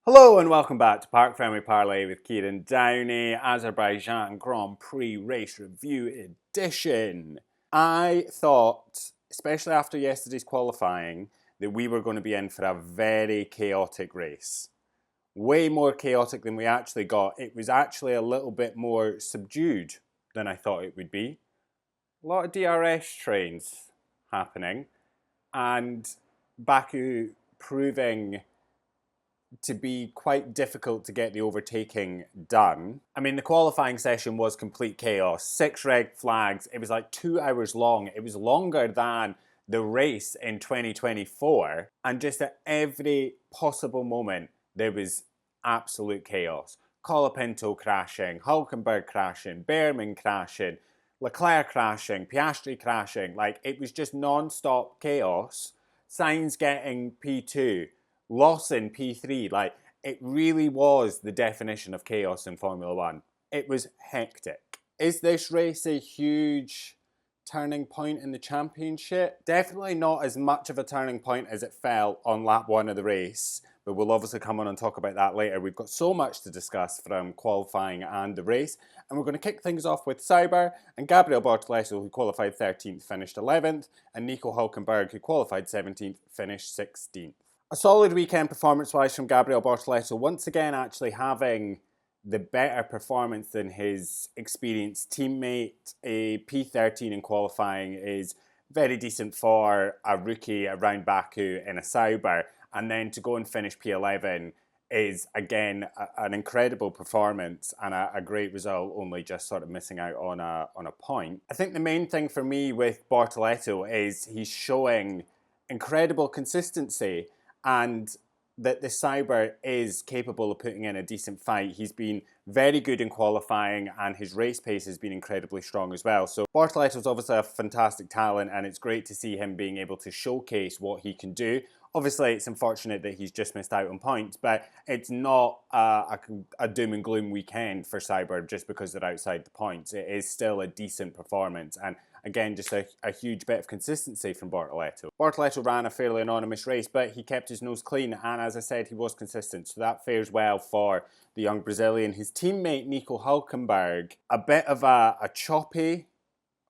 Hello and welcome back to Parc Fermé Parlay with Kieran Downey, Azerbaijan Grand Prix Race Review Edition. I thought, especially after yesterday's qualifying, that we were going to be in for a very chaotic race. Way more chaotic than we actually got. It was actually a little bit more subdued than I thought it would be. A lot of DRS trains happening, and Baku proving to be quite difficult to get the overtaking done. I mean, the qualifying session was complete chaos. 6 red flags. It was like 2 hours long. It was longer than the race in 2024. And just at every possible moment, there was absolute chaos. Colapinto crashing, Hulkenberg crashing, Behrman crashing, Leclerc crashing, Piastri crashing. Like, it was just non-stop chaos. Sainz getting P2. Lawson P3, like, it really was the definition of chaos in Formula One. It was hectic. Is this race a huge turning point in the championship? Definitely not as much of a turning point as it felt on lap 1 of the race, but we'll obviously come on and talk about that later. We've got so much to discuss from qualifying and the race, and we're going to kick things off with Sauber and Gabriel Bortoleto, who qualified 13th, finished 11th, and Nico Hulkenberg, who qualified 17th, finished 16th. A solid weekend performance-wise from Gabriel Bortoleto, once again actually having the better performance than his experienced teammate. A P13 in qualifying is very decent for a rookie around Baku in a Sauber, and then to go and finish P11 is again an incredible performance and a great result, only just sort of missing out on a point. I think the main thing for me with Bortoleto is he's showing incredible consistency, and that the Sauber is capable of putting in a decent fight. He's been very good in qualifying, and his race pace has been incredibly strong as well. So Bortoleto's obviously a fantastic talent, and it's great to see him being able to showcase what he can do. Obviously, it's unfortunate that he's just missed out on points, but it's not a doom and gloom weekend for Sauber just because they're outside the points. It is still a decent performance, and again, just a huge bit of consistency from Bortoleto. Bortoleto ran a fairly anonymous race, but he kept his nose clean, and as I said, he was consistent, so that fares well for the young Brazilian. His teammate, Nico Hulkenberg, a bit of a choppy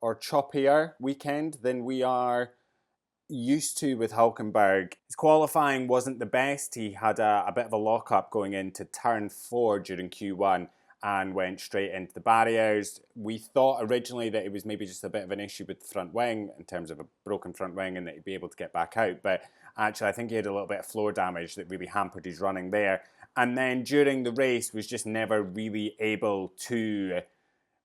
or choppier weekend than we are used to with Hulkenberg. His qualifying wasn't the best. He had a bit of a lock-up going into turn 4 during Q1 and went straight into the barriers. We thought originally that it was maybe just a bit of an issue with the front wing in terms of a broken front wing and that he'd be able to get back out, but actually I think he had a little bit of floor damage that really hampered his running there. And then during the race was just never really able to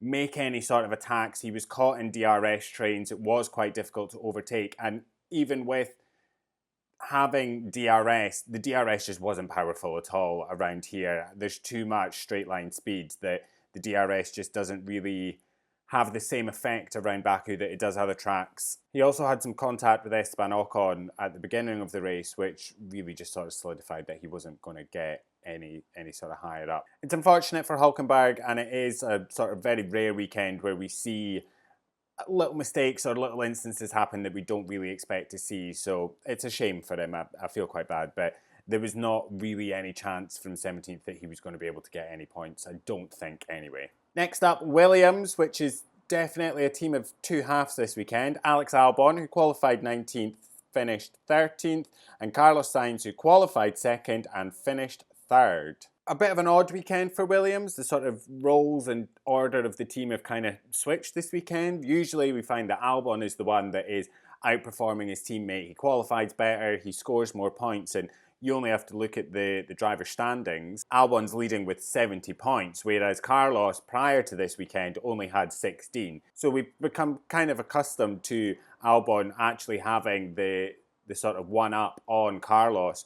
make any sort of attacks. He was caught in DRS trains. It was quite difficult to overtake, and even with having DRS, the DRS just wasn't powerful at all around here. There's too much straight line speed that the DRS just doesn't really have the same effect around Baku that it does other tracks. He also had some contact with Esteban Ocon at the beginning of the race, which really just sort of solidified that he wasn't going to get any sort of higher up. It's unfortunate for Hulkenberg, and it is a sort of very rare weekend where we see little mistakes or little instances happen that we don't really expect to see, so it's a shame for him. I feel quite bad, but there was not really any chance from 17th that he was going to be able to get any points, I don't think anyway. Next up, Williams, which is definitely a team of two halves this weekend. Alex Albon, who qualified 19th, finished 13th, and Carlos Sainz, who qualified 2nd and finished 3rd. A bit of an odd weekend for Williams. The sort of roles and order of the team have kind of switched this weekend. Usually we find that Albon is the one that is outperforming his teammate. He qualifies better, he scores more points, and you only have to look at the driver standings. Albon's leading with 70 points, whereas Carlos, prior to this weekend, only had 16. So we've become kind of accustomed to Albon actually having the sort of one-up on Carlos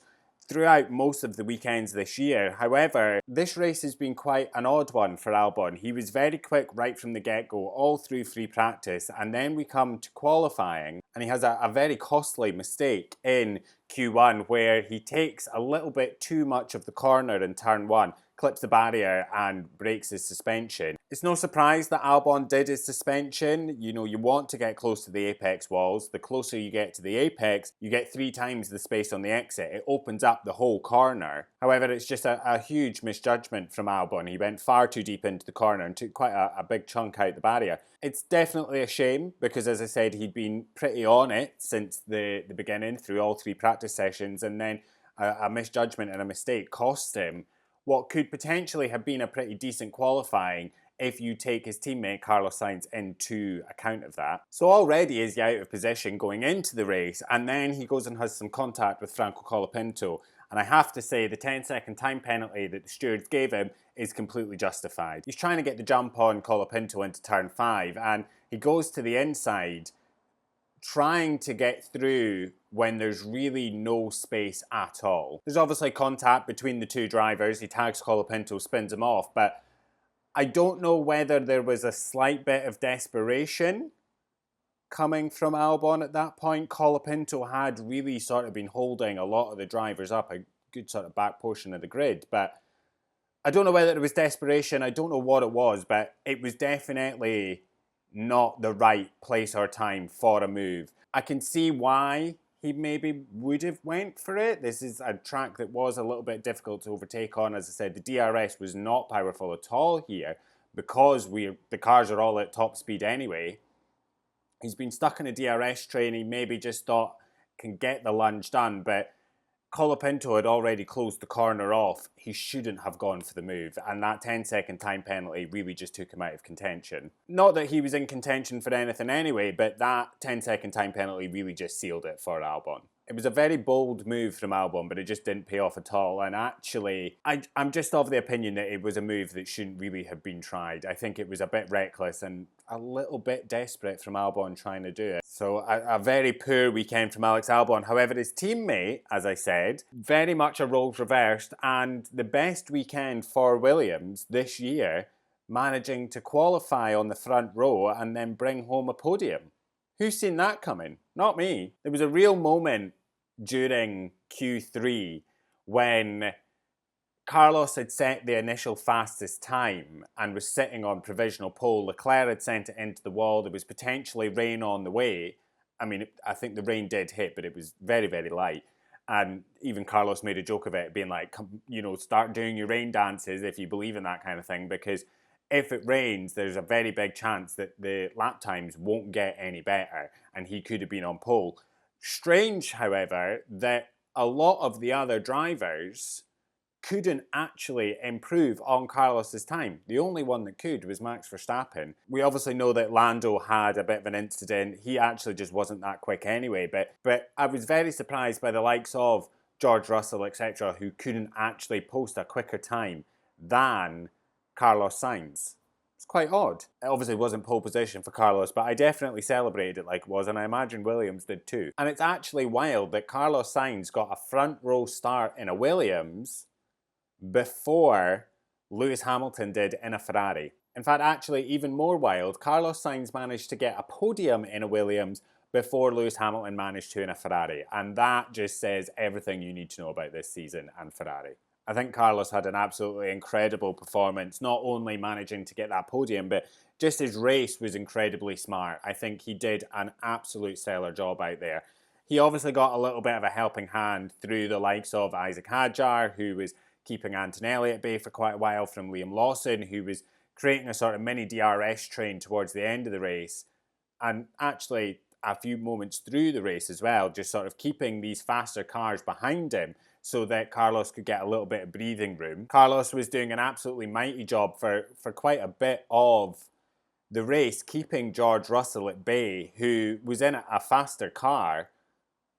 throughout most of the weekends this year. However, this race has been quite an odd one for Albon. He was very quick right from the get-go, all through free practice, and then we come to qualifying, and he has a very costly mistake in Q1 where he takes a little bit too much of the corner in turn 1, clips the barrier and breaks his suspension. It's no surprise that Albon did his suspension. You know, you want to get close to the apex walls. The closer you get to the apex, you get 3 times the space on the exit. It opens up the whole corner. However, it's just a huge misjudgment from Albon. He went far too deep into the corner and took quite a big chunk out the barrier. It's definitely a shame because, as I said, he'd been pretty on it since the beginning through all 3 practice sessions, and then a misjudgment and a mistake cost him what could potentially have been a pretty decent qualifying if you take his teammate Carlos Sainz into account of that. So already is he out of position going into the race, and then he goes and has some contact with Franco Colapinto. And I have to say, the 10-second time penalty that the stewards gave him is completely justified. He's trying to get the jump on Colapinto into turn 5, and he goes to the inside, trying to get through when there's really no space at all. There's obviously contact between the 2 drivers. He tags Colapinto, spins him off, but I don't know whether there was a slight bit of desperation coming from Albon at that point. Colapinto had really sort of been holding a lot of the drivers up, a good sort of back portion of the grid, but I don't know whether it was desperation. I don't know what it was, but it was definitely not the right place or time for a move. I can see why he maybe would have went for it. This is a track that was a little bit difficult to overtake on. As I said, the DRS was not powerful at all here because the cars are all at top speed anyway. He's been stuck in a DRS train. He maybe just thought can get the lunge done, but Colapinto had already closed the corner off. He shouldn't have gone for the move, and that 10-second time penalty really just took him out of contention. Not that he was in contention for anything anyway, but that 10-second time penalty really just sealed it for Albon. It was a very bold move from Albon, but it just didn't pay off at all. And actually, I'm just of the opinion that it was a move that shouldn't really have been tried. I think it was a bit reckless and a little bit desperate from Albon trying to do it. So a very poor weekend from Alex Albon. However, his teammate, as I said, very much a roles reversed, and the best weekend for Williams this year, managing to qualify on the front row and then bring home a podium. Who's seen that coming? Not me. There was a real moment during Q3 when Carlos had set the initial fastest time and was sitting on provisional pole. Leclerc had sent it into the wall. There was potentially rain on the way. I mean, I think the rain did hit, but it was very, very light. And even Carlos made a joke of it, being like, you know, start doing your rain dances if you believe in that kind of thing, because if it rains, there's a very big chance that the lap times won't get any better, and he could have been on pole. Strange, however, that a lot of the other drivers couldn't actually improve on Carlos's time. The only one that could was Max Verstappen. We obviously know that Lando had a bit of an incident. He actually just wasn't that quick anyway, but I was very surprised by the likes of George Russell, etc., who couldn't actually post a quicker time than Carlos Sainz. It's quite odd. It obviously wasn't pole position for Carlos, but I definitely celebrated it like it was, and I imagine Williams did too. And it's actually wild that Carlos Sainz got a front row start in a Williams before Lewis Hamilton did in a Ferrari. In fact, actually even more wild, Carlos Sainz managed to get a podium in a Williams before Lewis Hamilton managed to in a Ferrari. And that just says everything you need to know about this season and Ferrari. I think Carlos had an absolutely incredible performance, not only managing to get that podium, but just his race was incredibly smart. I think he did an absolute stellar job out there. He obviously got a little bit of a helping hand through the likes of Isaac Hadjar, who was keeping Antonelli at bay for quite a while, from Liam Lawson, who was creating a sort of mini DRS train towards the end of the race, and actually a few moments through the race as well, just sort of keeping these faster cars behind him so that Carlos could get a little bit of breathing room. Carlos was doing an absolutely mighty job for quite a bit of the race, keeping George Russell at bay, who was in a faster car,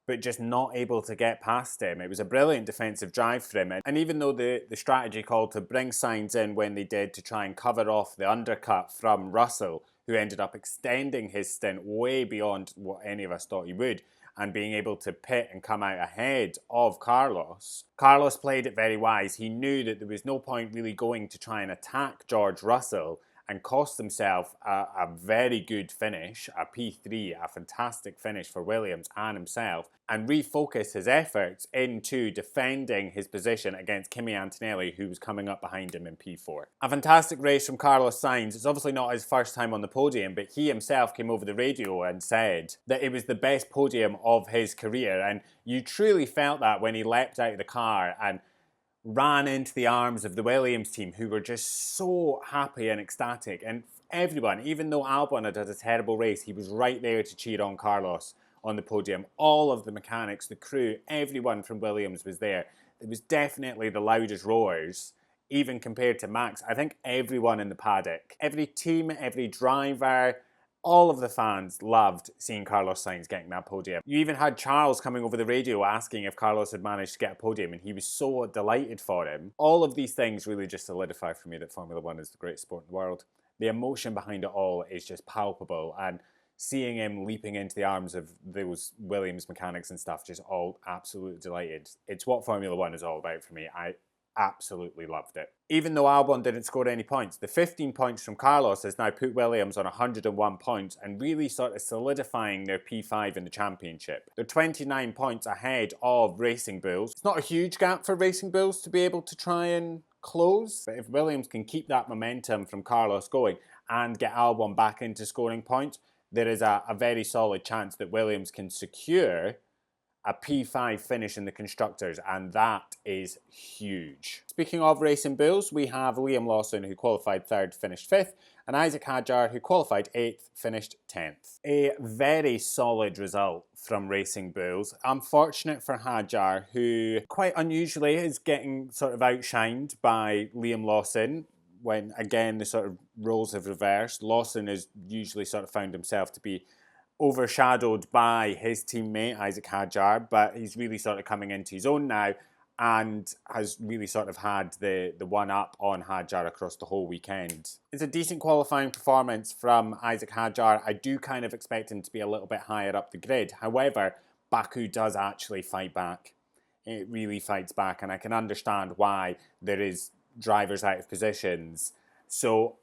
but just not able to get past him. It was a brilliant defensive drive for him. And even though the strategy called to bring Sainz in when they did to try and cover off the undercut from Russell, who ended up extending his stint way beyond what any of us thought he would, and being able to pit and come out ahead of Carlos. Carlos played it very wise. He knew that there was no point really going to try and attack George Russell and cost himself a very good finish, a P3, a fantastic finish for Williams and himself, and refocus his efforts into defending his position against Kimi Antonelli, who was coming up behind him in P4. A fantastic race from Carlos Sainz. It's obviously not his first time on the podium, but he himself came over the radio and said that it was the best podium of his career, and you truly felt that when he leapt out of the car and ran into the arms of the Williams team, who were just so happy and ecstatic. And everyone, even though Albon had a terrible race, he was right there to cheer on Carlos on the podium. All of the mechanics, the crew, everyone from Williams was there. It was definitely the loudest roars, even compared to Max. I think everyone in the paddock, every team, every driver, all of the fans loved seeing Carlos Sainz getting that podium. You even had Charles coming over the radio asking if Carlos had managed to get a podium, and he was so delighted for him. All of these things really just solidify for me that Formula One is the greatest sport in the world. The emotion behind it all is just palpable, and seeing him leaping into the arms of those Williams mechanics and stuff, just all absolutely delighted. It's what Formula One is all about for me. I absolutely loved it. Even though Albon didn't score any points, the 15 points from Carlos has now put Williams on 101 points and really sort of solidifying their P5 in the championship. They're 29 points ahead of Racing Bulls. It's not a huge gap for Racing Bulls to be able to try and close, but if Williams can keep that momentum from Carlos going and get Albon back into scoring points, there is a very solid chance that Williams can secure a P5 finish in the Constructors, and that is huge. Speaking of Racing Bulls, we have Liam Lawson, who qualified 3rd, finished 5th, and Isaac Hadjar, who qualified 8th, finished 10th. A very solid result from Racing Bulls. Unfortunate for Hadjar, who quite unusually is getting sort of outshined by Liam Lawson, when again the sort of roles have reversed. Lawson has usually sort of found himself to be overshadowed by his teammate Isaac Hadjar, but he's really sort of coming into his own now and has really sort of had the one-up on Hadjar across the whole weekend. It's a decent qualifying performance from Isaac Hadjar. I do kind of expect him to be a little bit higher up the grid. However, Baku does actually fight back. It really fights back, and I can understand why there is drivers out of positions. So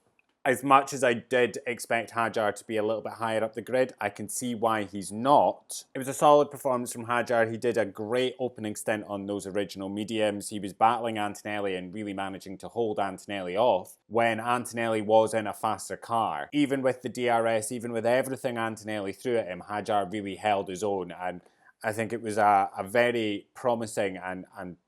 as much as I did expect Hadjar to be a little bit higher up the grid, I can see why he's not. It was a solid performance from Hadjar. He did a great opening stint on those original mediums. He was battling Antonelli and really managing to hold Antonelli off when Antonelli was in a faster car. Even with the DRS, even with everything Antonelli threw at him, Hadjar really held his own, and I think it was a very promising and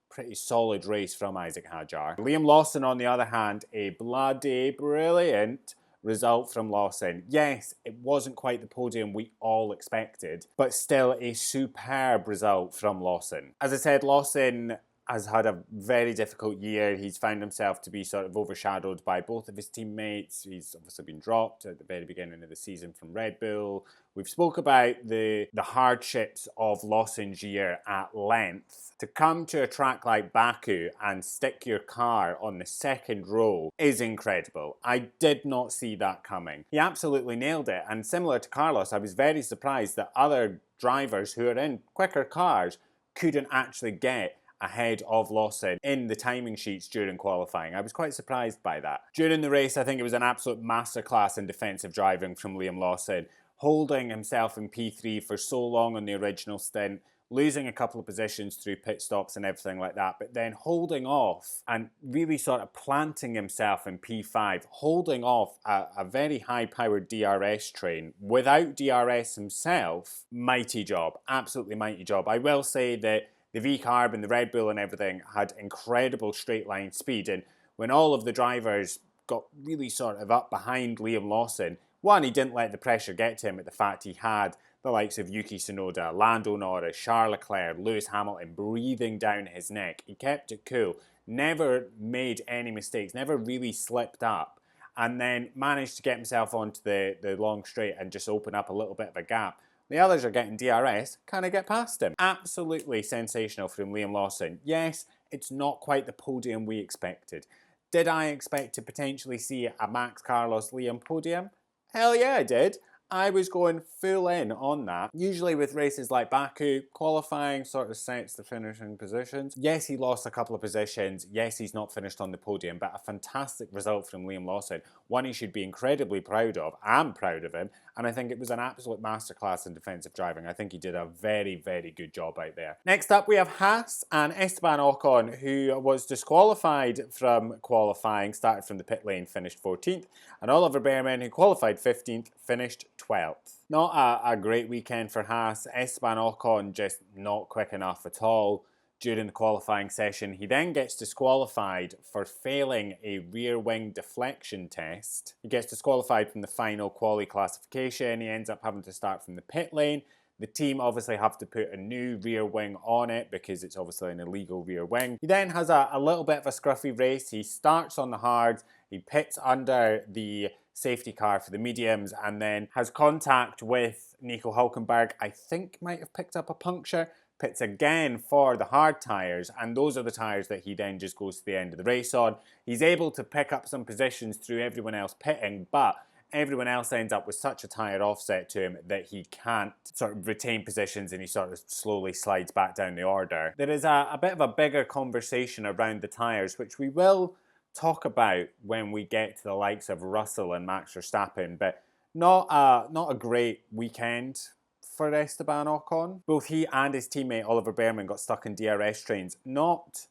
pretty solid race from Isaac Hadjar. Liam Lawson, on the other hand, a bloody brilliant result from Lawson. Yes, it wasn't quite the podium we all expected, but still a superb result from Lawson. As I said, Lawson has had a very difficult year. He's found himself to be sort of overshadowed by both of his teammates. He's obviously been dropped at the very beginning of the season from Red Bull. We've spoke about the hardships of Lawson's year at length. To come to a track like Baku and stick your car on the second row is incredible. I did not see that coming. He absolutely nailed it, and similar to Carlos, I was very surprised that other drivers who are in quicker cars couldn't actually get ahead of Lawson in the timing sheets during qualifying. I was quite surprised by that. During the race, I think it was an absolute masterclass in defensive driving from Liam Lawson, holding himself in P3 for so long on the original stint, losing a couple of positions through pit stops and everything like that, but then holding off and really sort of planting himself in P5, holding off a very high-powered DRS train without DRS himself. Mighty job, absolutely mighty job. I will say that the V-Carb and the Red Bull and everything had incredible straight line speed, and when all of the drivers got really sort of up behind Liam Lawson, one, he didn't let the pressure get to him at the fact he had the likes of Yuki Tsunoda, Lando Norris, Charles Leclerc, Lewis Hamilton breathing down his neck. He kept it cool, never made any mistakes, never really slipped up, and then managed to get himself onto the long straight and just open up a little bit of a gap. The others are getting DRS, kind of get past him. Absolutely sensational from Liam Lawson. Yes, it's not quite the podium we expected. Did I expect to potentially see a Max Carlos Liam podium? Hell yeah, I did. I was going full in on that. Usually with races like Baku, qualifying sort of sets the finishing positions. Yes, he lost a couple of positions. Yes, he's not finished on the podium, but a fantastic result from Liam Lawson. One he should be incredibly proud of. I'm proud of him. And I think it was an absolute masterclass in defensive driving. I think he did a very, very good job out there. Next up, we have Haas and Esteban Ocon, who was disqualified from qualifying, started from the pit lane, finished 14th. And Oliver Bearman, who qualified 15th, finished 12th. Not a great weekend for Haas. Esteban Ocon just not quick enough at all during the qualifying session. He then gets disqualified for failing a rear wing deflection test. He gets disqualified from the final quali classification. He ends up having to start from the pit lane. The team obviously have to put a new rear wing on it because it's obviously an illegal rear wing. He then has a little bit of a scruffy race. He starts on the hards. He pits under the safety car for the mediums and then has contact with Nico Hülkenberg. I think might have picked up a puncture. Pits again for the hard tyres, and those are the tyres that he then just goes to the end of the race on. He's able to pick up some positions through everyone else pitting, but everyone else ends up with such a tyre offset to him that he can't sort of retain positions and he sort of slowly slides back down the order. There is a bit of a bigger conversation around the tyres, which we will talk about when we get to the likes of Russell and Max Verstappen, but not a great weekend for Esteban Ocon. Both he and his teammate Oliver Bearman got stuck in DRS trains. Not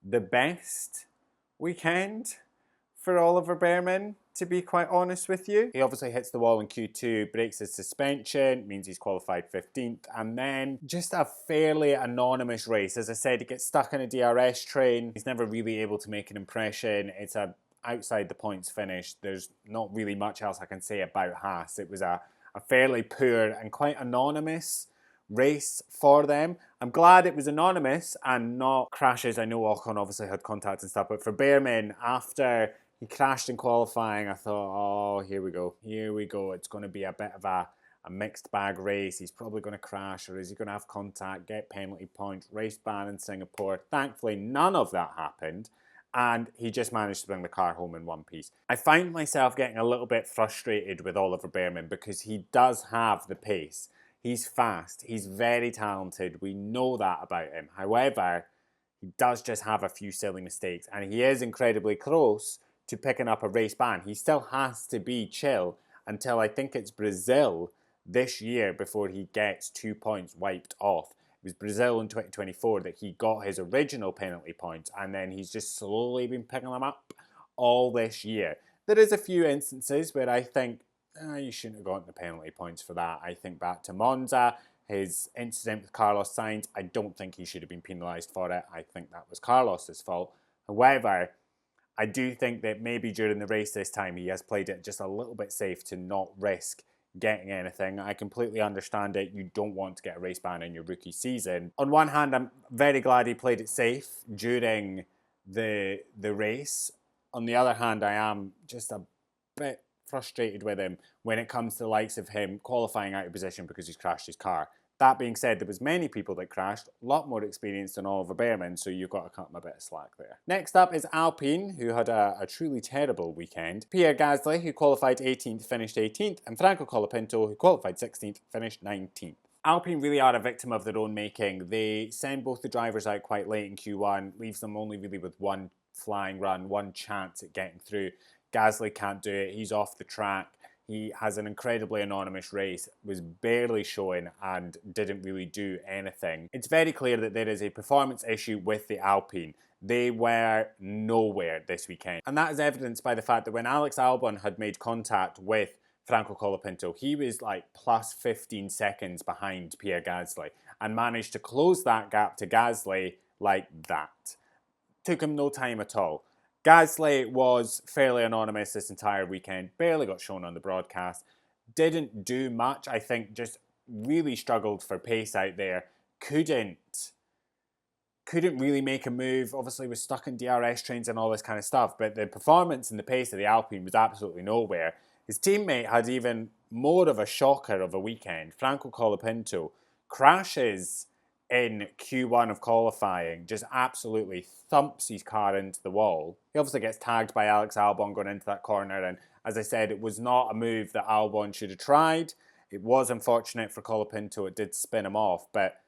the best weekend for Oliver Bearman, to be quite honest with you. He obviously hits the wall in Q2, breaks his suspension, means he's qualified 15th, and then just a fairly anonymous race. As I said, he gets stuck in a DRS train. He's never really able to make an impression. It's a outside the points finish. There's not really much else I can say about Haas. It was a fairly poor and quite anonymous race for them. I'm glad it was anonymous and not crashes. I know Ocon obviously had contact and stuff, but for Bearman, after he crashed in qualifying, I thought, oh, here we go. Here we go. It's going to be a bit of a mixed bag race. He's probably going to crash, or is he going to have contact, get penalty points, race ban in Singapore? Thankfully, none of that happened. And he just managed to bring the car home in one piece. I find myself getting a little bit frustrated with Oliver Bearman because he does have the pace. He's fast. He's very talented. We know that about him. However, he does just have a few silly mistakes. And he is incredibly close to picking up a race ban. He still has to be chill until I think it's Brazil this year before he gets 2 points wiped off. It was Brazil in 2024 that he got his original penalty points, and then he's just slowly been picking them up all this year. There is a few instances where I think, you shouldn't have gotten the penalty points for that. I think back to Monza, his incident with Carlos Sainz. I don't think he should have been penalised for it. I think that was Carlos's fault. However, I do think that maybe during the race this time he has played it just a little bit safe to not risk getting anything. I completely understand it. You don't want to get a race ban in your rookie season. On one hand, I'm very glad he played it safe during the race. On the other hand, I am just a bit frustrated with him when it comes to the likes of him qualifying out of position because he's crashed his car. That being said, there was many people that crashed, a lot more experienced than Oliver Bearman, so you've got to cut him a bit of slack there. Next up is Alpine, who had a truly terrible weekend. Pierre Gasly, who qualified 18th, finished 18th, and Franco Colapinto, who qualified 16th, finished 19th. Alpine really are a victim of their own making. They send both the drivers out quite late in Q1, leaves them only really with one flying run, one chance at getting through. Gasly can't do it, he's off the track. He has an incredibly anonymous race, was barely showing and didn't really do anything. It's very clear that there is a performance issue with the Alpine. They were nowhere this weekend. And that is evidenced by the fact that when Alex Albon had made contact with Franco Colapinto, he was like plus 15 seconds behind Pierre Gasly and managed to close that gap to Gasly like that. Took him no time at all. Gasly was fairly anonymous this entire weekend, barely got shown on the broadcast, didn't do much, I think just really struggled for pace out there, couldn't really make a move, obviously was stuck in DRS trains and all this kind of stuff, but the performance and the pace of the Alpine was absolutely nowhere. His teammate had even more of a shocker of a weekend. Franco Colapinto crashes in Q1 of qualifying, just absolutely thumps his car into the wall. He obviously gets tagged by Alex Albon going into that corner, and as I said, it was not a move that Albon should have tried. It was unfortunate for Colapinto, it did spin him off, but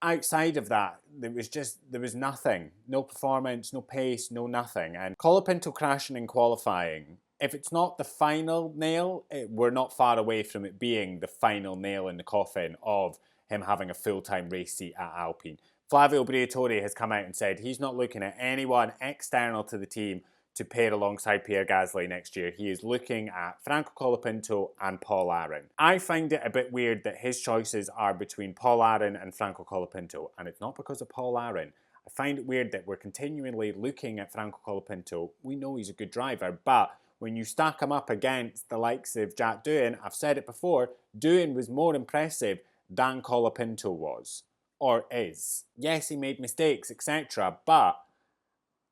outside of that, there was nothing. No performance, no pace, no nothing. And Colapinto crashing in qualifying, if it's not the final nail, we're not far away from it being the final nail in the coffin of him having a full-time race seat at Alpine. Flavio Briatore has come out and said he's not looking at anyone external to the team to pair alongside Pierre Gasly next year. He is looking at Franco Colapinto and Paul Aron. I find it a bit weird that his choices are between Paul Aron and Franco Colapinto, and it's not because of Paul Aron. I find it weird that we're continually looking at Franco Colapinto. We know he's a good driver, but when you stack him up against the likes of Jack Doohan, I've said it before, Doohan was more impressive than Colapinto was, or is. Yes, he made mistakes, etc., but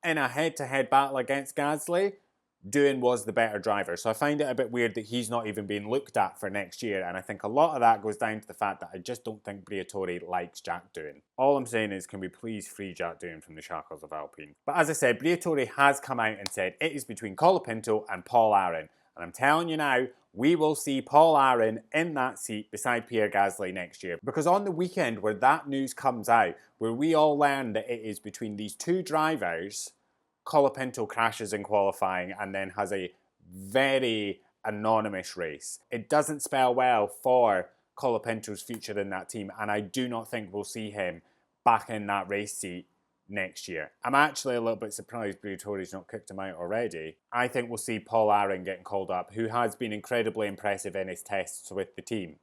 in a head-to-head battle against Gasly, Doohan was the better driver. So I find it a bit weird that he's not even being looked at for next year, and I think a lot of that goes down to the fact that I just don't think Briatore likes Jack Doohan. All I'm saying is, can we please free Jack Doohan from the shackles of Alpine? But as I said, Briatore has come out and said it is between Colapinto and Paul Aron, and I'm telling you now, we will see Paul Aron in that seat beside Pierre Gasly next year. Because on the weekend where that news comes out, where we all learn that it is between these two drivers, Colapinto crashes in qualifying and then has a very anonymous race. It doesn't spell well for Colapinto's future in that team, and I do not think we'll see him back in that race seat next year. I'm actually a little bit surprised Briatore's not kicked him out already. I think we'll see Paul Aron getting called up, who has been incredibly impressive in his tests with the team,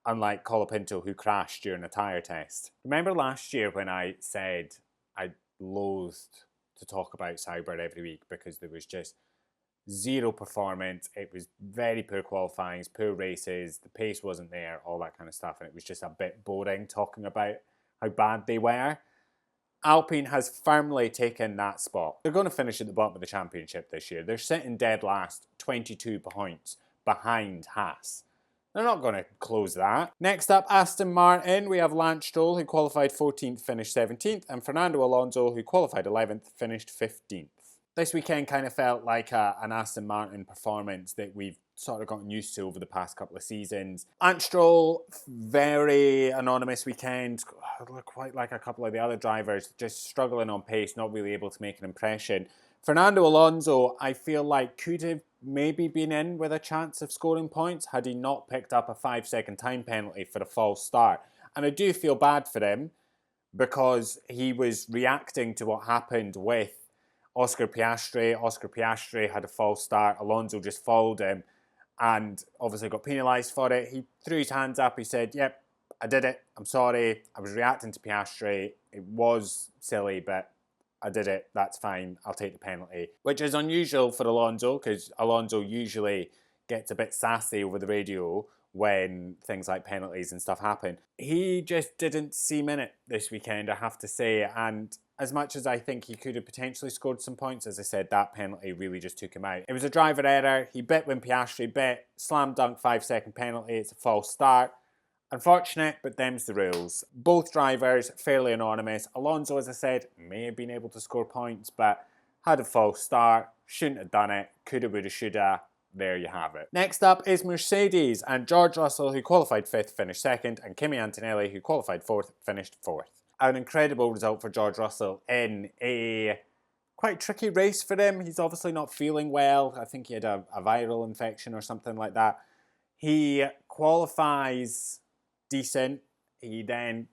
unlike Colapinto, who crashed during a tyre test. Remember last year when I said I loathed to talk about Sauber every week because there was just zero performance, it was very poor qualifying, poor races, the pace wasn't there, all that kind of stuff, and it was just a bit boring talking about how bad they were. Alpine has firmly taken that spot. They're going to finish at the bottom of the championship this year. They're sitting dead last, 22 points behind Haas. They're not going to close that. Next up, Aston Martin. We have Lance Stroll, who qualified 14th, finished 17th, and Fernando Alonso, who qualified 11th, finished 15th. This weekend kind of felt like an Aston Martin performance that we've sort of gotten used to over the past couple of seasons. Lance Stroll, very anonymous weekend, quite like a couple of the other drivers, just struggling on pace, not really able to make an impression. Fernando Alonso, I feel like could have maybe been in with a chance of scoring points had he not picked up a 5-second time penalty for a false start. And I do feel bad for him because he was reacting to what happened with Oscar Piastri. Oscar Piastri had a false start. Alonso just followed him and obviously got penalised for it. He threw his hands up. He said, yep, I did it. I'm sorry. I was reacting to Piastri. It was silly, but I did it. That's fine. I'll take the penalty. Which is unusual for Alonso because Alonso usually gets a bit sassy over the radio when things like penalties and stuff happen. He just didn't seem in it this weekend, I have to say. And as much as I think he could have potentially scored some points, as I said, that penalty really just took him out. It was a driver error. He bit when Piastri bit. Slam dunk 5-second penalty. It's a false start. Unfortunate, but them's the rules. Both drivers, fairly anonymous. Alonso, as I said, may have been able to score points, but had a false start. Shouldn't have done it. Coulda, woulda, shoulda. There you have it. Next up is Mercedes, and George Russell, who qualified 5th, finished 2nd, and Kimi Antonelli, who qualified 4th, finished 4th. An incredible result for George Russell in a quite tricky race for him. He's obviously not feeling well. I think he had a viral infection or something like that. He qualifies decent. He then,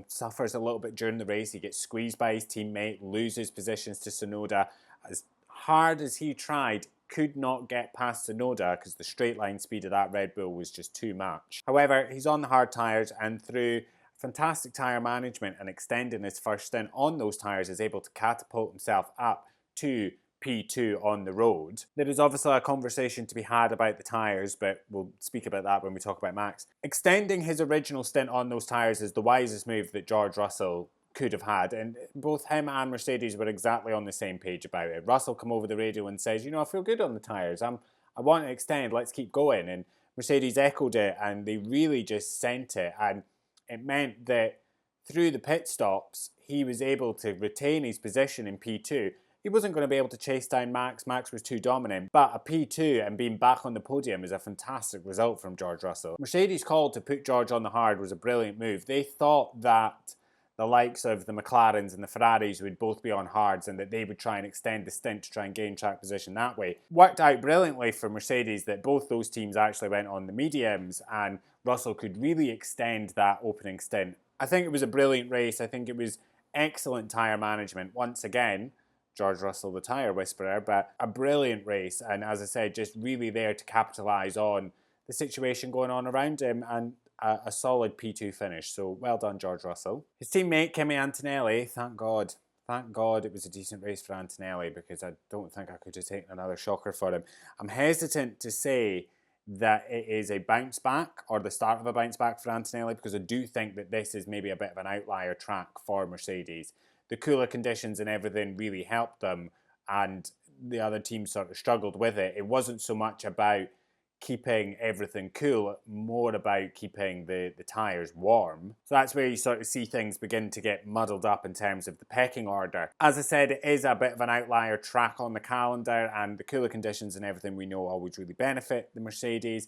suffers a little bit during the race. He gets squeezed by his teammate, loses positions to Tsunoda. As hard as he tried, could not get past Tsunoda because the straight line speed of that Red Bull was just too much. However, he's on the hard tyres, and through fantastic tyre management and extending his first stint on those tyres is able to catapult himself up to P2 on the road. There is obviously a conversation to be had about the tyres, but we'll speak about that when we talk about Max. Extending his original stint on those tyres is the wisest move that George Russell could have had, and both him and Mercedes were exactly on the same page about it. Russell come over the radio and says, I feel good on the tyres. I want to extend, let's keep going. And Mercedes echoed it, and they really just sent it, and it meant that through the pit stops, he was able to retain his position in P2. He wasn't going to be able to chase down Max. Max was too dominant. But a P2 and being back on the podium is a fantastic result from George Russell. Mercedes' call to put George on the hard was a brilliant move. They thought that the likes of the McLarens and the Ferraris would both be on hards and that they would try and extend the stint to try and gain track position that way. Worked out brilliantly for Mercedes that both those teams actually went on the mediums and Russell could really extend that opening stint. I think it was a brilliant race. I think it was excellent tyre management. Once again, George Russell, the tyre whisperer, but a brilliant race. And as I said, just really there to capitalise on the situation going on around him and a solid P2 finish. So well done, George Russell. His teammate, Kimi Antonelli, thank God it was a decent race for Antonelli because I don't think I could have taken another shocker for him. I'm hesitant to say that it is a bounce back or the start of a bounce back for Antonelli because I do think that this is maybe a bit of an outlier track for Mercedes. The cooler conditions and everything really helped them and the other teams sort of struggled with it. It wasn't so much about keeping everything cool, more about keeping the tyres warm. So that's where you sort of see things begin to get muddled up in terms of the pecking order. As I said, it is a bit of an outlier track on the calendar and the cooler conditions and everything we know always really benefit the Mercedes.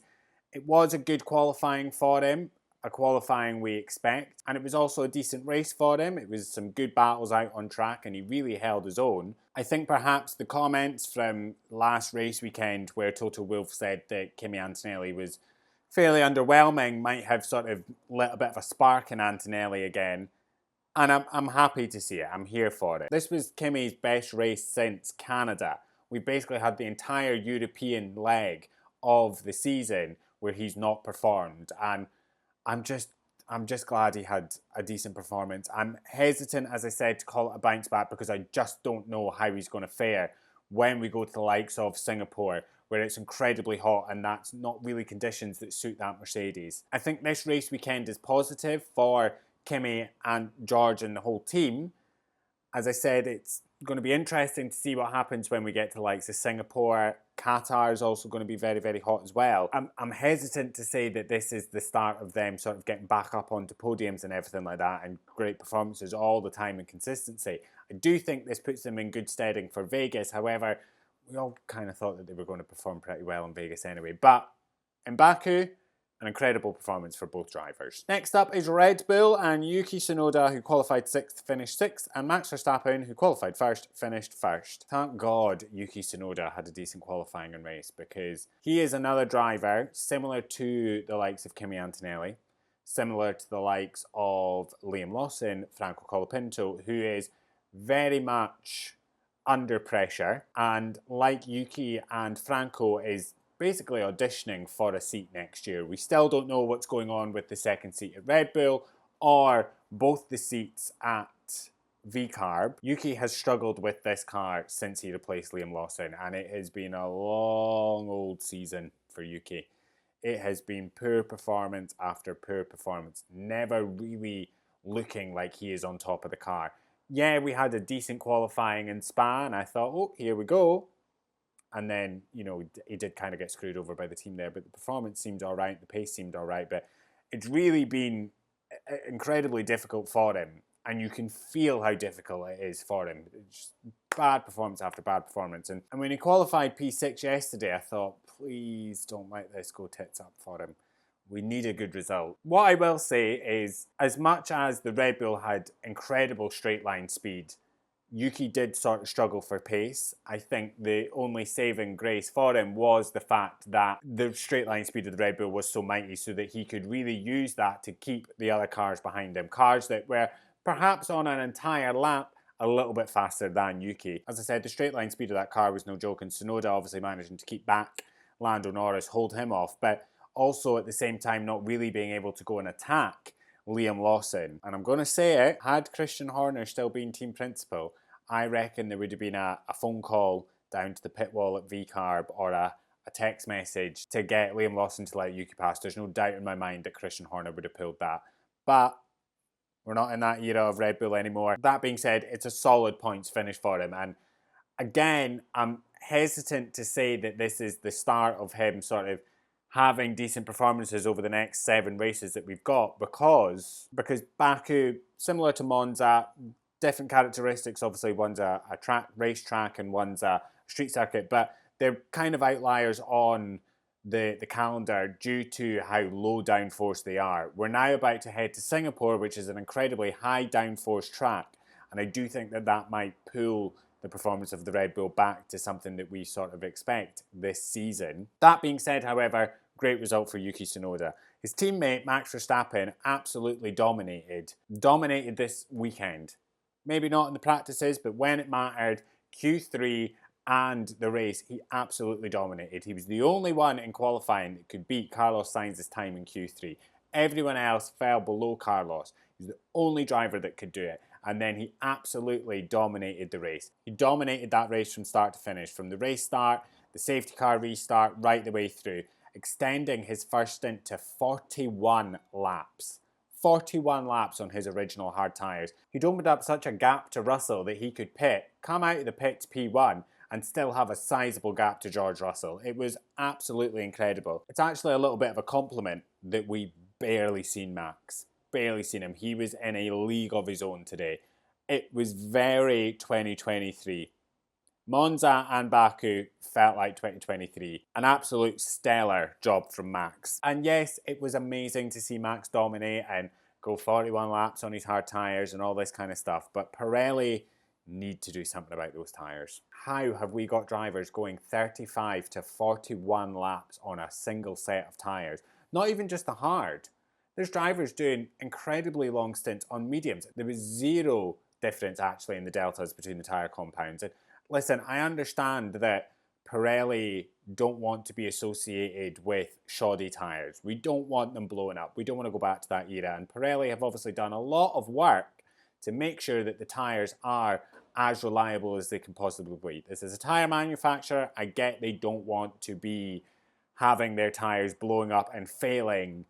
It was a good qualifying for him, a qualifying we expect, and it was also a decent race for him. It was some good battles out on track and he really held his own. I think perhaps the comments from last race weekend where Toto Wolff said that Kimi Antonelli was fairly underwhelming might have sort of lit a bit of a spark in Antonelli again, and I'm happy to see it. I'm here for it. This was Kimi's best race since Canada. We basically had the entire European leg of the season where he's not performed, and I'm just glad he had a decent performance. I'm hesitant, as I said, to call it a bounce back because I just don't know how he's going to fare when we go to the likes of Singapore, where it's incredibly hot and that's not really conditions that suit that Mercedes. I think this race weekend is positive for Kimi and George and the whole team. As I said, it's going to be interesting to see what happens when we get to the likes of Singapore. Qatar is also going to be very, very hot as well. I'm hesitant to say that this is the start of them sort of getting back up onto podiums and everything like that and great performances all the time and consistency. I do think this puts them in good steading for Vegas. However, we all kind of thought that they were going to perform pretty well in Vegas anyway. But in Baku, an incredible performance for both drivers. Next up is Red Bull and Yuki Tsunoda, who qualified 6th, finished 6th, and Max Verstappen, who qualified 1st, finished 1st. Thank God Yuki Tsunoda had a decent qualifying and race because he is another driver similar to the likes of Kimi Antonelli, similar to the likes of Liam Lawson, Franco Colapinto, who is very much under pressure and like Yuki and Franco is basically auditioning for a seat next year. We still don't know what's going on with the second seat at Red Bull or both the seats at VCarb. Yuki has struggled with this car since he replaced Liam Lawson and it has been a long old season for Yuki. It has been poor performance after poor performance, never really looking like he is on top of the car. Yeah, we had a decent qualifying in Spa and I thought, oh, here we go. And then, you know, he did kind of get screwed over by the team there, but the performance seemed all right, the pace seemed all right, but it's really been incredibly difficult for him, and you can feel how difficult it is for him. It's just bad performance after bad performance. And when he qualified P6 yesterday, I thought, please don't let this go tits up for him. We need a good result. What I will say is, as much as the Red Bull had incredible straight line speed, Yuki did sort of struggle for pace. I think the only saving grace for him was the fact that the straight line speed of the Red Bull was so mighty so that he could really use that to keep the other cars behind him. Cars that were perhaps on an entire lap a little bit faster than Yuki. As I said, the straight line speed of that car was no joke, and Tsunoda obviously managing to keep back Lando Norris, hold him off, but also at the same time not really being able to go and attack Liam Lawson. And I'm going to say it, had Christian Horner still been team principal, I reckon there would have been a phone call down to the pit wall at VCarb or a text message to get Liam Lawson to let Yuki pass. There's no doubt in my mind that Christian Horner would have pulled that. But we're not in that era of Red Bull anymore. That being said, it's a solid points finish for him. And again, I'm hesitant to say that this is the start of him sort of having decent performances over the next 7 races that we've got because Baku, similar to Monza, different characteristics. Obviously, one's a racetrack and one's a street circuit, but they're kind of outliers on the calendar due to how low downforce they are. We're now about to head to Singapore, which is an incredibly high downforce track, and I do think that that might pull the performance of the Red Bull back to something that we sort of expect this season. That being said, however, great result for Yuki Tsunoda. His teammate Max Verstappen absolutely dominated this weekend. Maybe not in the practices, but when it mattered, Q3 and the race, he absolutely dominated. He was the only one in qualifying that could beat Carlos Sainz's time in Q3. Everyone else fell below Carlos. He was the only driver that could do it. And then he absolutely dominated the race. He dominated that race from start to finish, from the race start, the safety car restart, right the way through, extending his first stint to 41 laps. 41 laps on his original hard tyres. He'd opened up such a gap to Russell that he could come out of the pits P1 and still have a sizable gap to George Russell. It was absolutely incredible. It's actually a little bit of a compliment that we barely seen Max. Barely seen him. He was in a league of his own today. It was very 2023. Monza and Baku felt like 2023. An absolute stellar job from Max. And yes, it was amazing to see Max dominate and go 41 laps on his hard tyres and all this kind of stuff. But Pirelli need to do something about those tyres. How have we got drivers going 35 to 41 laps on a single set of tyres? Not even just the hard. There's drivers doing incredibly long stints on mediums. There was zero difference actually in the deltas between the tyre compounds. And listen, I understand that Pirelli don't want to be associated with shoddy tyres. We don't want them blowing up. We don't want to go back to that era. And Pirelli have obviously done a lot of work to make sure that the tyres are as reliable as they can possibly be. This is a tyre manufacturer. I get they don't want to be having their tyres blowing up and failing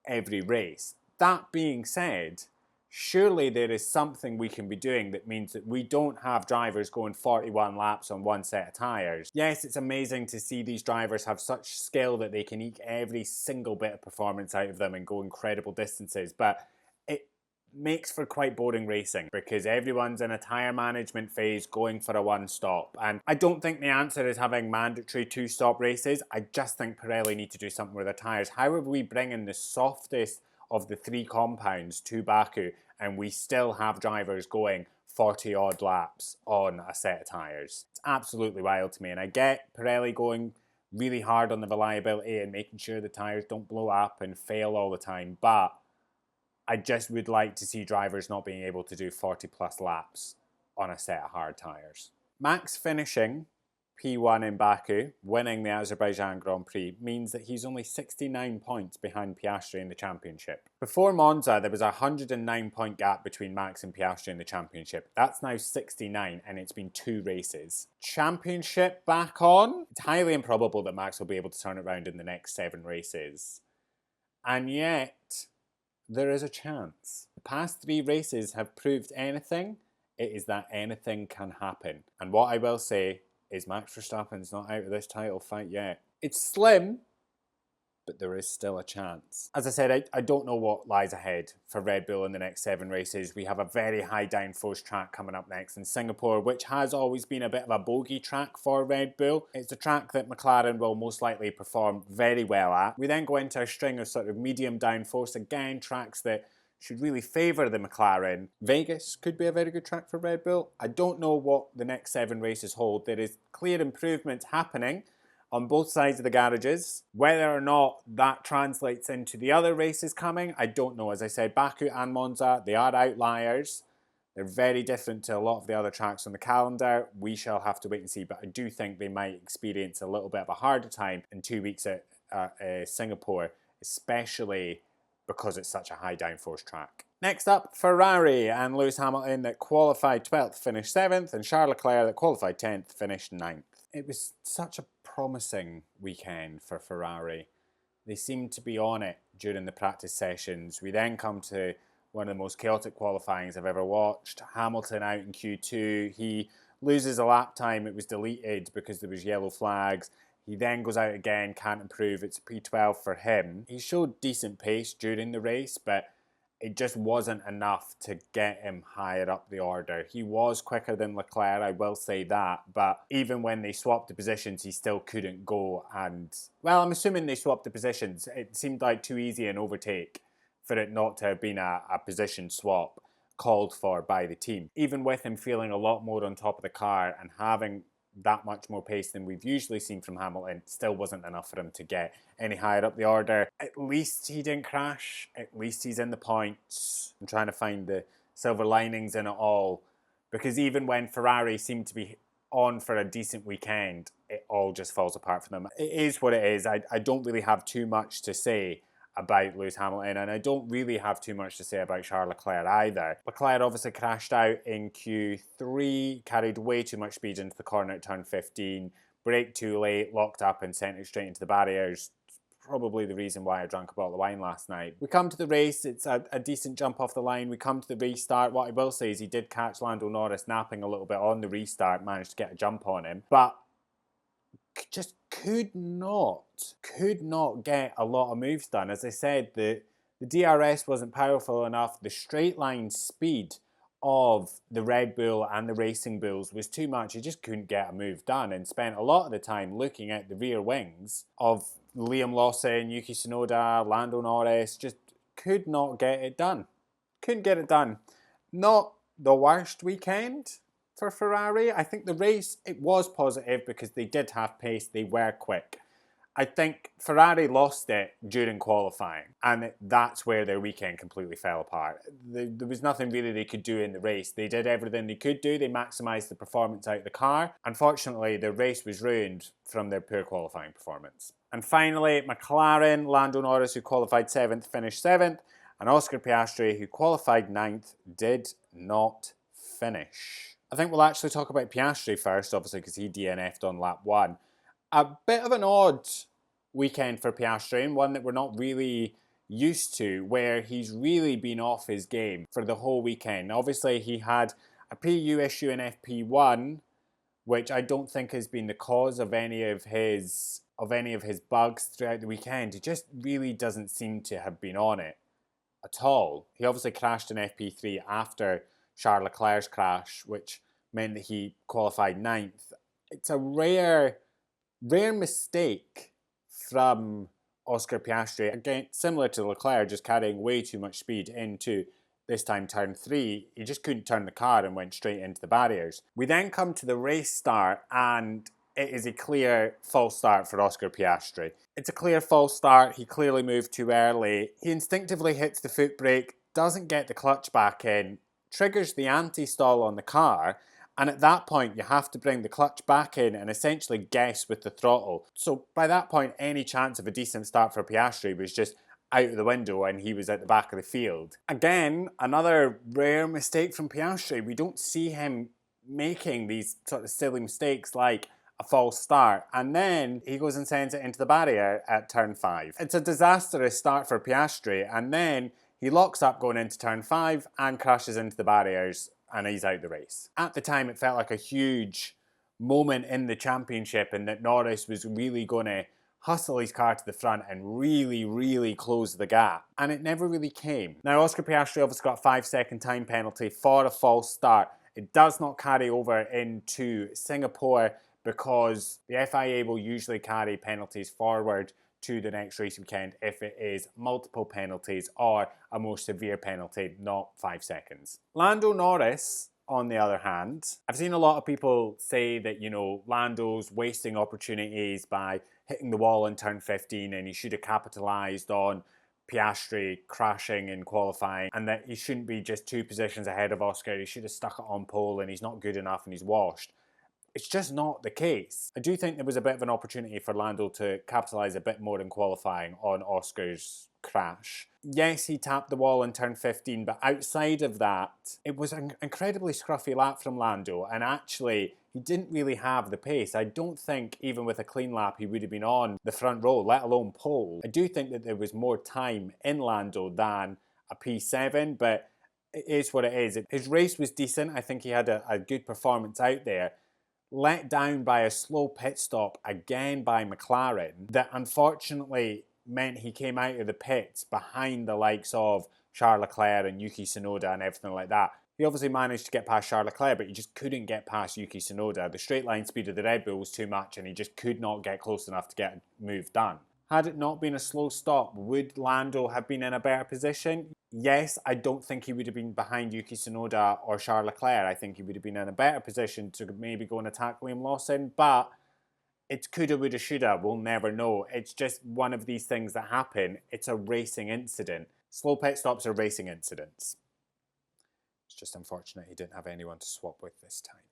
every race. That being said, surely there is something we can be doing that means that we don't have drivers going 41 laps on one set of tyres. Yes, it's amazing to see these drivers have such skill that they can eke every single bit of performance out of them and go incredible distances, but it makes for quite boring racing because everyone's in a tyre management phase going for a one-stop. And I don't think the answer is having mandatory two-stop races. I just think Pirelli need to do something with their tyres. How are we bringing the softest of the 3 compounds to Baku and we still have drivers going 40 odd laps on a set of tyres? It's absolutely wild to me, and I get Pirelli going really hard on the reliability and making sure the tyres don't blow up and fail all the time, but I just would like to see drivers not being able to do 40 plus laps on a set of hard tyres. Max finishing P1 in Baku, winning the Azerbaijan Grand Prix, means that he's only 69 points behind Piastri in the championship. Before Monza, there was a 109 point gap between Max and Piastri in the championship. That's now 69, and it's been 2 races. Championship back on? It's highly improbable that Max will be able to turn it around in the next 7 races. And yet, there is a chance. The past 3 races have proved anything. It is that anything can happen. And what I will say is Max Verstappen's not out of this title fight yet. It's slim, but there is still a chance. As I said, I don't know what lies ahead for Red Bull in the next 7 races. We have a very high downforce track coming up next in Singapore, which has always been a bit of a bogey track for Red Bull. It's a track that McLaren will most likely perform very well at. We then go into a string of sort of medium downforce, again, tracks that should really favour the McLaren. Vegas could be a very good track for Red Bull. I don't know what the next 7 races hold. There is clear improvements happening on both sides of the garages. Whether or not that translates into the other races coming, I don't know. As I said, Baku and Monza, they are outliers. They're very different to a lot of the other tracks on the calendar. We shall have to wait and see, but I do think they might experience a little bit of a harder time in 2 weeks at Singapore, especially because it's such a high downforce track. Next up, Ferrari and Lewis Hamilton that qualified 12th, finished 7th, and Charles Leclerc that qualified 10th, finished 9th. It was such a promising weekend for Ferrari. They seemed to be on it during the practice sessions. We then come to one of the most chaotic qualifyings I've ever watched. Hamilton out in Q2. He loses a lap time. It was deleted because there was yellow flags. He then goes out again, can't improve. It's a P12 for him. He showed decent pace during the race, but it just wasn't enough to get him higher up the order. He was quicker than Leclerc, I will say that, but even when they swapped the positions, he still couldn't go. And, well, I'm assuming they swapped the positions. It seemed like too easy an overtake for it not to have been a position swap called for by the team. Even with him feeling a lot more on top of the car and having that much more pace than we've usually seen from Hamilton, still wasn't enough for him to get any higher up the order. At least he didn't crash. At least he's in the points. I'm trying to find the silver linings in it all, because even when Ferrari seemed to be on for a decent weekend, it all just falls apart for them. It is what it is. I don't really have too much to say about Lewis Hamilton, and I don't really have too much to say about Charles Leclerc either. Leclerc obviously crashed out in Q3, carried way too much speed into the corner at turn 15, braked too late, locked up and sent it straight into the barriers. Probably the reason why I drank a bottle of wine last night. We come to the race, it's a decent jump off the line. We come to the restart. What I will say is he did catch Lando Norris napping a little bit on the restart, managed to get a jump on him, but just could not get a lot of moves done. As I said, the DRS wasn't powerful enough. The straight line speed of the Red Bull and the Racing Bulls was too much. He just couldn't get a move done and spent a lot of the time looking at the rear wings of Liam Lawson, Yuki Tsunoda, Lando Norris. Just could not get it done. Couldn't get it done. Not the worst weekend for Ferrari. I think the race, it was positive because they did have pace, they were quick. I think Ferrari lost it during qualifying, and that's where their weekend completely fell apart. There was nothing really they could do in the race. They did everything they could do. They maximised the performance out of the car. Unfortunately, their race was ruined from their poor qualifying performance. And finally, McLaren, Lando Norris, who qualified 7th, finished 7th, and Oscar Piastri, who qualified 9th, did not finish. I think we'll actually talk about Piastri first, obviously, because he DNF'd on lap 1. A bit of an odd weekend for Piastri, and one that we're not really used to, where he's really been off his game for the whole weekend. Obviously, he had a PU issue in FP1, which I don't think has been the cause of any of his bugs throughout the weekend. He just really doesn't seem to have been on it at all. He obviously crashed in FP3 after Charles Leclerc's crash, which meant that he qualified 9th. It's a rare mistake from Oscar Piastri. Again, similar to Leclerc, just carrying way too much speed into, this time, turn 3. He just couldn't turn the car and went straight into the barriers. We then come to the race start, and it is a clear false start for Oscar Piastri. It's a clear false start. He clearly moved too early. He instinctively hits the foot brake, doesn't get the clutch back in, triggers the anti-stall on the car, and at that point, you have to bring the clutch back in and essentially guess with the throttle. So by that point, any chance of a decent start for Piastri was just out of the window, and he was at the back of the field. Again, another rare mistake from Piastri. We don't see him making these sort of silly mistakes like a false start, and then he goes and sends it into the barrier at turn 5. It's a disastrous start for Piastri, and then he locks up going into turn 5 and crashes into the barriers, and he's out the race. At the time, it felt like a huge moment in the championship, and that Norris was really going to hustle his car to the front and really close the gap. And it never really came. Now, Oscar Piastri obviously got a 5-second time penalty for a false start. It does not carry over into Singapore because the FIA will usually carry penalties forward to the next race weekend if it is multiple penalties or a more severe penalty, not 5 seconds. Lando Norris, on the other hand, I've seen a lot of people say that, Lando's wasting opportunities by hitting the wall in turn 15 and he should have capitalised on Piastri crashing in qualifying, and that he shouldn't be just 2 positions ahead of Oscar. He should have stuck it on pole and he's not good enough and he's washed. It's just not the case. I do think there was a bit of an opportunity for Lando to capitalise a bit more in qualifying on Oscar's crash. Yes, he tapped the wall in turn 15, but outside of that, it was an incredibly scruffy lap from Lando, and actually, he didn't really have the pace. I don't think, even with a clean lap, he would have been on the front row, let alone pole. I do think that there was more time in Lando than a P7, but it is what it is. His race was decent. I think he had a good performance out there. let down by a slow pit stop again by McLaren that unfortunately meant he came out of the pits behind the likes of Charles Leclerc and Yuki Tsunoda and everything like that. He obviously managed to get past Charles Leclerc, but he just couldn't get past Yuki Tsunoda. The straight line speed of the Red Bull was too much and he just could not get close enough to get a move done. Had it not been a slow stop, would Lando have been in a better position? Yes, I don't think he would have been behind Yuki Tsunoda or Charles Leclerc. I think he would have been in a better position to maybe go and attack Liam Lawson, but it's coulda, woulda, shoulda. We'll never know. It's just one of these things that happen. It's a racing incident. Slow pit stops are racing incidents. It's just unfortunate he didn't have anyone to swap with this time.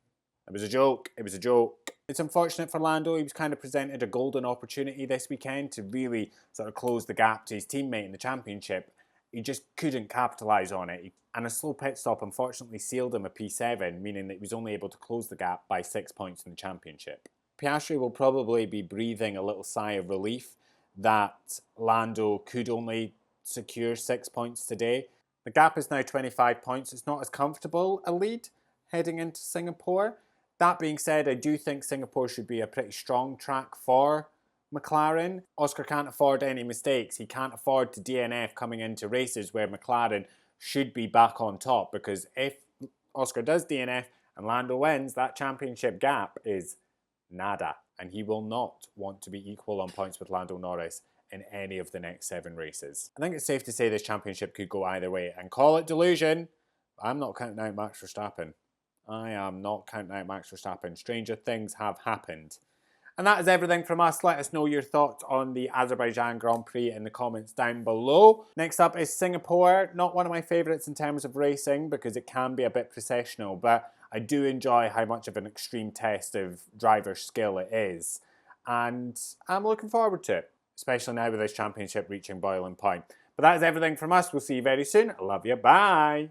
It was a joke. It was a joke. It's unfortunate for Lando. He was kind of presented a golden opportunity this weekend to really sort of close the gap to his teammate in the championship. He just couldn't capitalise on it. And a slow pit stop unfortunately sealed him a P7, meaning that he was only able to close the gap by 6 points in the championship. Piastri will probably be breathing a little sigh of relief that Lando could only secure 6 points today. The gap is now 25 points. It's not as comfortable a lead heading into Singapore. That being said, I do think Singapore should be a pretty strong track for McLaren. Oscar can't afford any mistakes. He can't afford to DNF coming into races where McLaren should be back on top, because if Oscar does DNF and Lando wins, that championship gap is nada, and he will not want to be equal on points with Lando Norris in any of the next 7 races. I think it's safe to say this championship could go either way, and call it delusion. I'm not counting out Max Verstappen. I am not counting out Max Verstappen. Stranger things have happened. And that is everything from us. Let us know your thoughts on the Azerbaijan Grand Prix in the comments down below. Next up is Singapore. Not one of my favourites in terms of racing because it can be a bit processional, but I do enjoy how much of an extreme test of driver skill it is. And I'm looking forward to it, especially now with this championship reaching boiling point. But that is everything from us. We'll see you very soon. I love you. Bye.